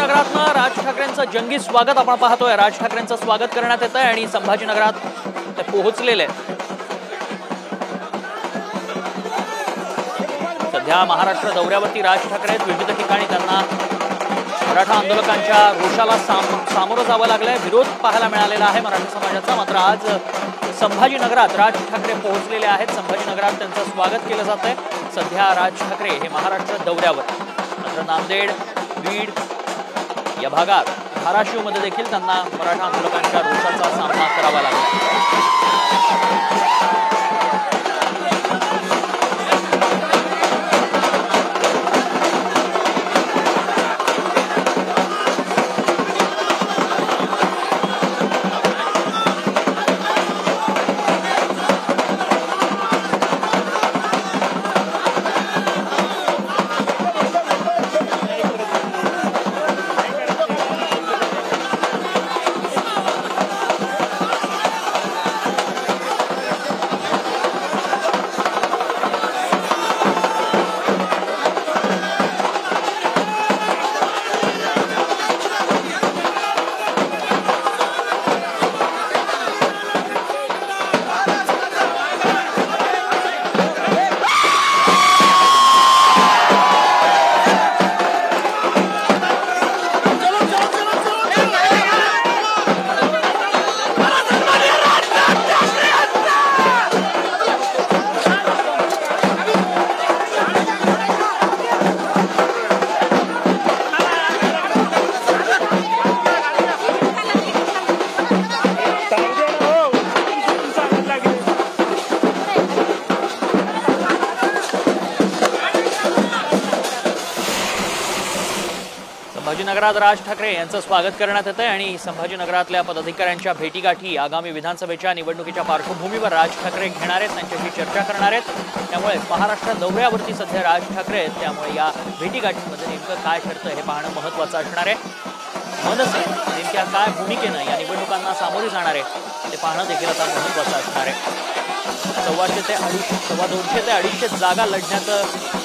संभाजीनगरातनं राज ठाकरेंचं जंगी स्वागत आपण पाहतोय। राज ठाकरेंचं स्वागत करण्यात येतंय आणि संभाजीनगरात ते पोहोचलेले आहेत। सध्या महाराष्ट्र दौऱ्यावरती राज ठाकरे विविध ठिकाणी त्यांना मराठा आंदोलकांच्या रोषाला सामोरं जावं लागलंय, विरोध पाहायला मिळालेला आहे मराठा समाजाचा। मात्र आज संभाजीनगरात राज ठाकरे पोहोचलेले आहेत। संभाजीनगरात त्यांचं स्वागत केलं जातंय। सध्या राज ठाकरे हे महाराष्ट्र दौऱ्यावर, मात्र नांदेड, बीड या भागात धाराशिवमध्ये देखील त्यांना मराठा आंदोलकांच्या रोषाचा सामना करावा लागला। संभाजीनगरात राज ठाकरे यांचं स्वागत करण्यात येतंय आणि संभाजीनगरातल्या पदाधिकाऱ्यांच्या भेटीगाठी आगामी विधानसभेच्या निवडणुकीच्या पार्श्वभूमीवर राज ठाकरे घेणार आहेत, त्यांच्याशी चर्चा करणार आहेत। त्यामुळे महाराष्ट्र दौऱ्यावरती सध्या राज ठाकरे आहेत, त्यामुळे या भेटीगाठीमध्ये नेमकं काय ठरतं हे पाहणं महत्त्वाचं असणार आहे। मनसे नेमक्या काय भूमिकेनं या निवडणुकांना सामोरे जाणार आहे ते पाहणं देखील आता महत्त्वाचं असणार आहे। 250 ते 250 जागा लढण्याचं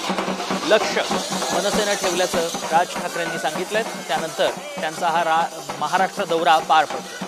लक्ष्य मनसेनं ठेवल्याचं राज ठाकरेंनी सांगितलंय। त्यानंतर त्यांचा हा महाराष्ट्र दौरा पार पडतो।